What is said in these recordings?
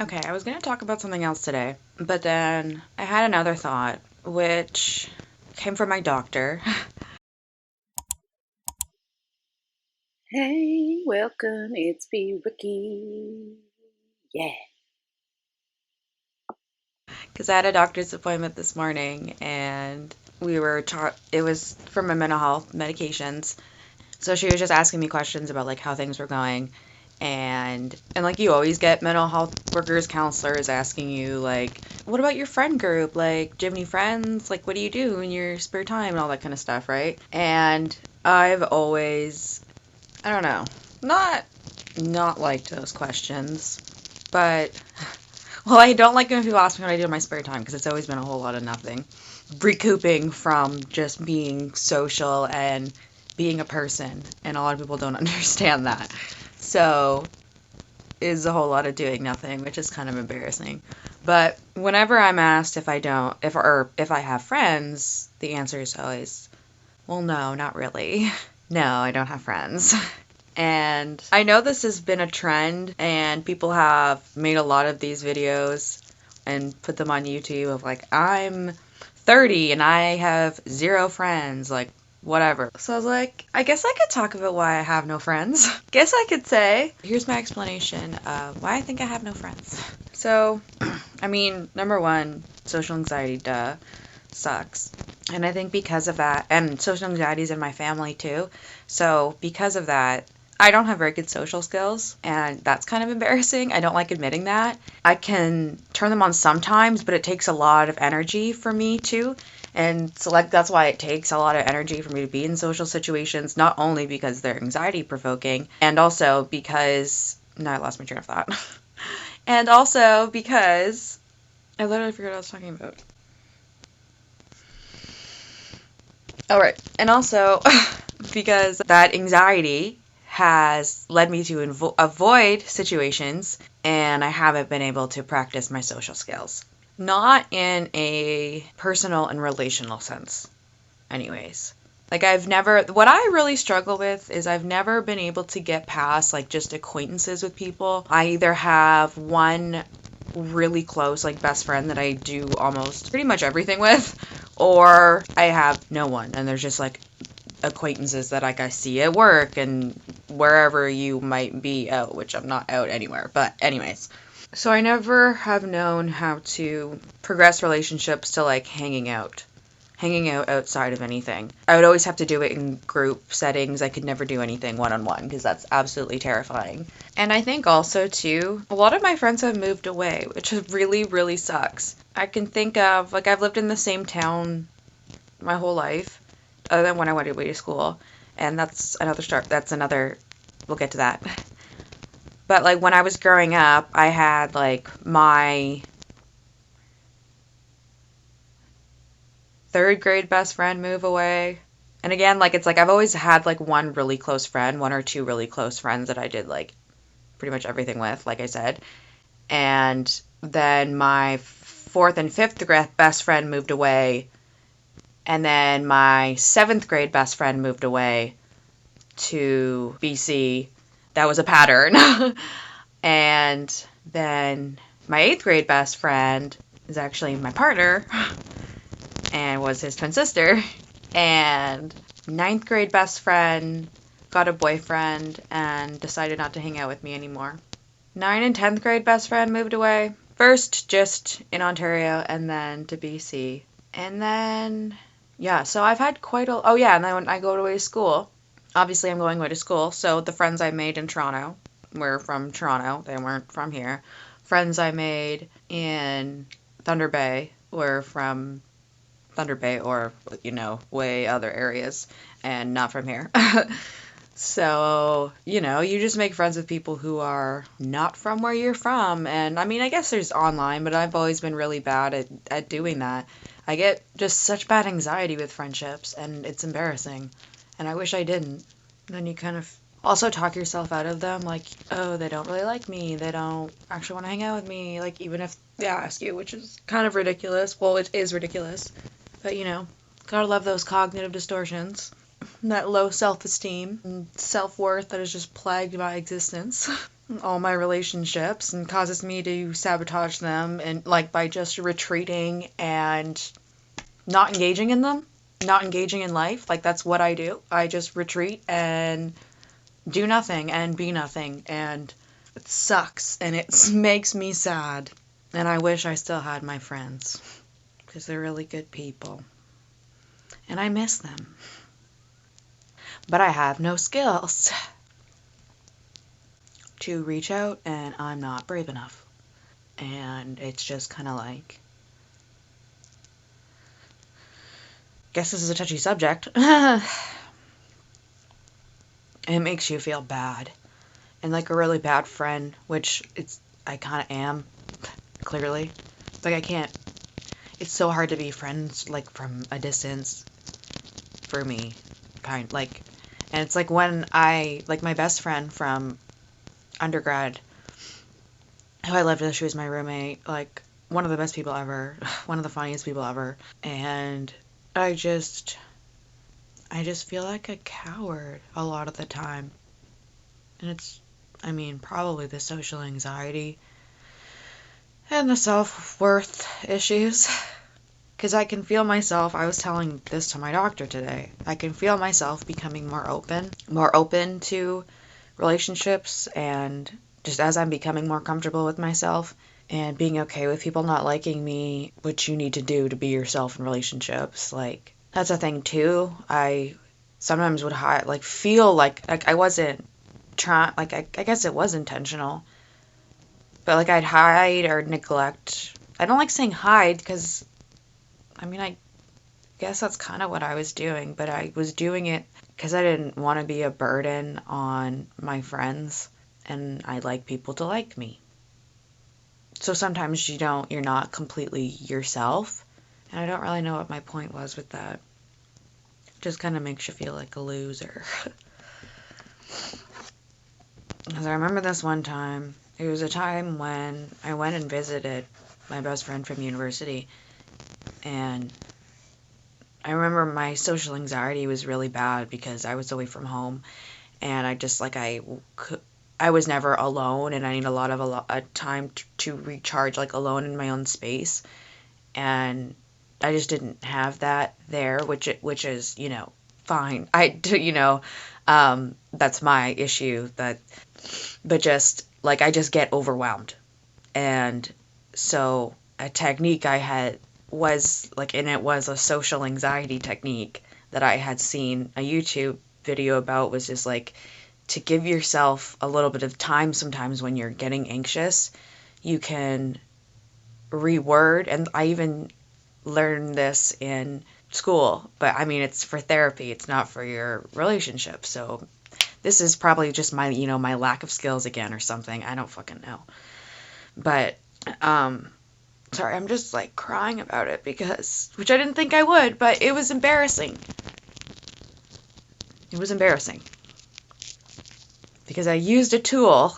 Okay, I was going to talk about something else today, but then I had another thought, which came from my doctor. Hey, welcome. It's me, Ricky. Yeah. Because I had a doctor's appointment this morning and we were taught it was for my mental health medications. So she was just asking me questions about like how things were going. And like you always get mental health workers, counselors asking you like, what about your friend group? Like, do you have any friends? Like, what do you do in your spare time and all that kind of stuff, right? And I've always, I don't know, not not liked those questions, but well, I don't like when people ask me what I do in my spare time because it's always been a whole lot of nothing. Recouping from just being social and being a person, and a lot of people don't understand that. So, is a whole lot of doing nothing, which is kind of embarrassing. But whenever I'm asked if I have friends, the answer is always, well, no, not really. No, I don't have friends. And I know this has been a trend, and people have made a lot of these videos and put them on YouTube of like, I'm 30 and I have zero friends, like, whatever. So I was like, I guess I could talk about why I have no friends. Guess I could say, here's my explanation of why I think I have no friends. So, I mean, number one, social anxiety, duh, sucks. And I think because of that, and social anxiety is in my family too. So, because of that, I don't have very good social skills, and that's kind of embarrassing. I don't like admitting that. I can turn them on sometimes, but it takes a lot of energy for me too. And so, like, that's why it takes a lot of energy for me to be in social situations, not only because they're anxiety provoking, and also because. No, I lost my train of thought. And also because. I literally forgot what I was talking about. All right. And also because that anxiety has led me to avoid situations and I haven't been able to practice my social skills. Not in a personal and relational sense, anyways. Like, what I really struggle with is I've never been able to get past, like, just acquaintances with people. I either have one really close, like, best friend that I do almost pretty much everything with, or I have no one, and there's just, like, acquaintances that, like, I see at work and wherever you might be out, which I'm not out anywhere, but anyways. So I never have known how to progress relationships to, like, hanging out outside of anything. I would always have to do it in group settings. I could never do anything one on one because that's absolutely terrifying. And I think also, too, a lot of my friends have moved away, which really, really sucks. I can think of, like, I've lived in the same town my whole life, other than when I went away to school. And that's another start. That's another, we'll get to that. But, like, when I was growing up, I had, like, my third grade best friend move away. And again, like, it's like I've always had like one really close friend, one or two really close friends that I did like pretty much everything with, like I said. And then my fourth and fifth grade best friend moved away. And then my seventh grade best friend moved away to BC. That was a pattern. And then my eighth grade best friend is actually my partner and was his twin sister. And ninth grade best friend got a boyfriend and decided not to hang out with me anymore. 9th and 10th grade best friend moved away. First just in Ontario and then to BC. And then, yeah, so I've had quite a. Oh, yeah, and then when I go away to school, obviously I'm going away to school, so the friends I made in Toronto were from Toronto. They weren't from here. Friends I made in Thunder Bay were from Thunder Bay or, way other areas and not from here. So, you just make friends with people who are not from where you're from. And I mean, I guess there's online, but I've always been really bad at doing that. I get just such bad anxiety with friendships, and it's embarrassing. And I wish I didn't. Then you kind of also talk yourself out of them, like, oh, they don't really like me. They don't actually want to hang out with me. Like, even if they ask you, which is kind of ridiculous. Well, it is ridiculous. But, gotta love those cognitive distortions. That low self esteem and self worth that is just plagued my existence. all my relationships and causes me to sabotage them and like by just retreating and not engaging in them, not engaging in life. Like that's what I do. I just retreat and do nothing and be nothing, and it sucks and it makes me sad. And I wish I still had my friends because they're really good people and I miss them. But I have no skills to reach out and I'm not brave enough. And it's just kind of like, guess this is a touchy subject. It makes you feel bad. And like a really bad friend, which I kind of am, clearly. Like I can't, it's so hard to be friends like from a distance for me, like, and it's like when like my best friend from undergrad, who I lived with, she was my roommate, like one of the best people ever, one of the funniest people ever, and I just feel like a coward a lot of the time. And it's, I mean, probably the social anxiety and the self-worth issues. Because I can feel myself, I was telling this to my doctor today, I can feel myself becoming more open to relationships, and just as I'm becoming more comfortable with myself and being okay with people not liking me, which you need to do to be yourself in relationships. Like, that's a thing too. I sometimes would like feel like I wasn't trying, like I guess it was intentional, but like I'd hide or neglect. I don't like saying hide because I mean, I guess that's kind of what I was doing, but I was doing it because I didn't want to be a burden on my friends, and I like people to like me. So sometimes you're not completely yourself, and I don't really know what my point was with that. It just kind of makes you feel like a loser. Because I remember this one time, it was a time when I went and visited my best friend from university, and I remember my social anxiety was really bad because I was away from home, and I just like I was never alone, and I need a lot of time to recharge, like alone in my own space, and I just didn't have that there, which is fine. That's my issue, but just like I just get overwhelmed, and so a technique I had was like, and it was a social anxiety technique that I had seen a YouTube video about, was just like to give yourself a little bit of time. Sometimes when you're getting anxious, you can reword, and I even learned this in school, but I mean it's for therapy, it's not for your relationship. So this is probably just my my lack of skills again or something. I don't fucking know. But um sorry, I'm just like crying about it because, which I didn't think I would, but it was embarrassing. It was embarrassing because I used a tool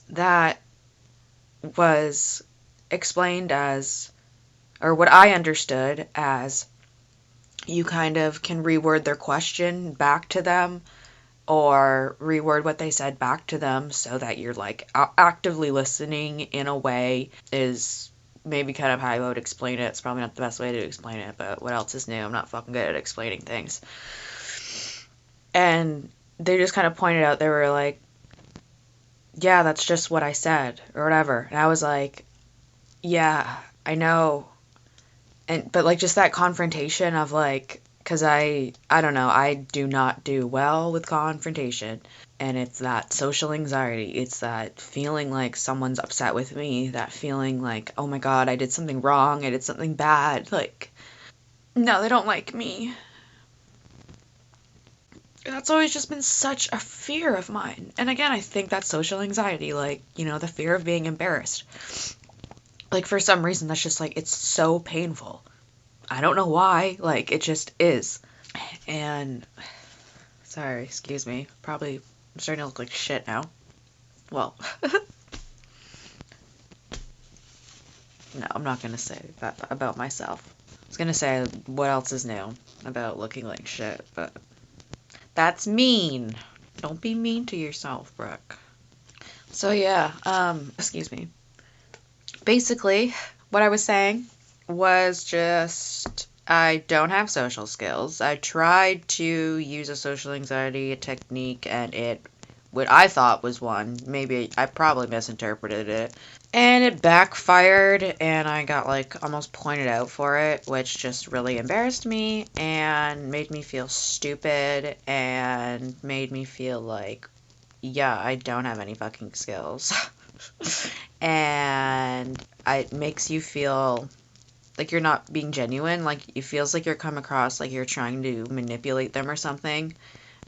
that was explained as, or what I understood as, you kind of can reword their question back to them or reword what they said back to them so that you're like actively listening in a way, is maybe kind of how I would explain it. It's probably not the best way to explain it, but what else is new? I'm not fucking good at explaining things. And they just kind of pointed out, they were like, yeah, that's just what I said, or whatever. And I was like, yeah, I know. And, but like just that confrontation of like, because I don't know, I do not do well with confrontation. And it's that social anxiety. It's that feeling like someone's upset with me, that feeling like, oh my God, I did something wrong, I did something bad. Like, no, they don't like me. That's always just been such a fear of mine. And again, I think that's social anxiety, like, the fear of being embarrassed. Like, for some reason, that's just like, it's so painful. I don't know why, like, it just is. And, sorry, excuse me, probably I'm starting to look like shit now. Well, no, I'm not gonna say that about myself. I was gonna say what else is new about looking like shit, but that's mean. Don't be mean to yourself, Brooke. So yeah, excuse me. Basically, what I was saying was just I don't have social skills. I tried to use a social anxiety technique and it what I thought was one. Maybe I probably misinterpreted it. And it backfired and I got like almost pointed out for it, which just really embarrassed me and made me feel stupid and made me feel like, yeah, I don't have any fucking skills. And it makes you feel like you're not being genuine. Like it feels like you're come across like you're trying to manipulate them or something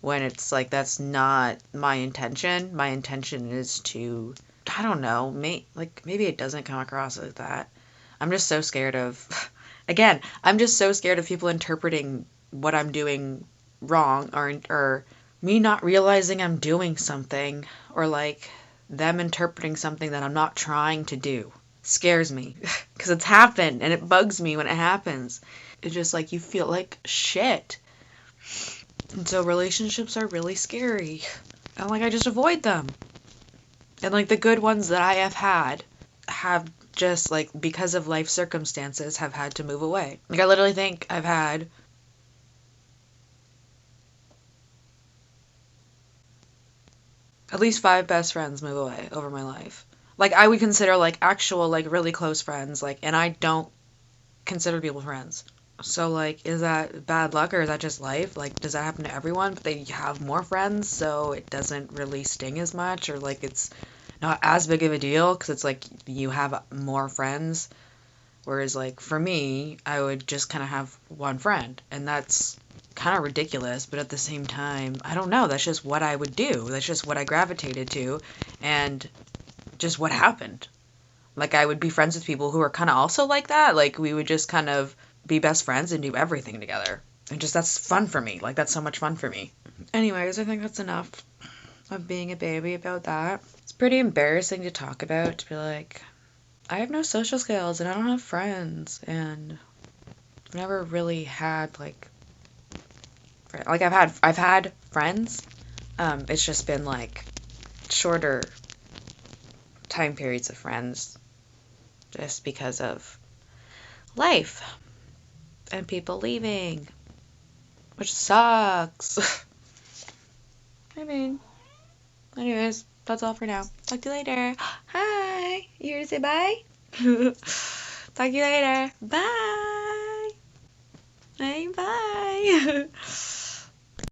when it's like that's not my intention. My intention is to, I don't know, maybe it doesn't come across like that. I'm just so scared of again, I'm just so scared of people interpreting what I'm doing wrong or me not realizing I'm doing something or like them interpreting something that I'm not trying to do. Scares me because it's happened and it bugs me when it happens. It's just like you feel like shit. And so relationships are really scary. And like I just avoid them. And like the good ones that I have just like because of life circumstances have had to move away. Like I literally think I've had at least 5 best friends move away over my life. Like I would consider like actual like really close friends like and I don't consider people friends. So like is that bad luck or is that just life? Like does that happen to everyone but they have more friends so it doesn't really sting as much or like it's not as big of a deal because it's like you have more friends. Whereas, like, for me, I would just kind of have one friend, and that's kind of ridiculous, but at the same time, I don't know. That's just what I would do. That's just what I gravitated to, and just what happened. Like, I would be friends with people who are kind of also like that. Like, we would just kind of be best friends and do everything together. And just that's fun for me. Like, that's so much fun for me. Anyways, I think that's enough of being a baby about that. It's pretty embarrassing to talk about, to be like, I have no social skills and I don't have friends and I've never really had like I've had friends. It's just been like shorter time periods of friends just because of life and people leaving, which sucks. I mean, anyways, that's all for now. Talk to you later. Hi. You here to say bye? Talk to you later. Bye. Hey, bye.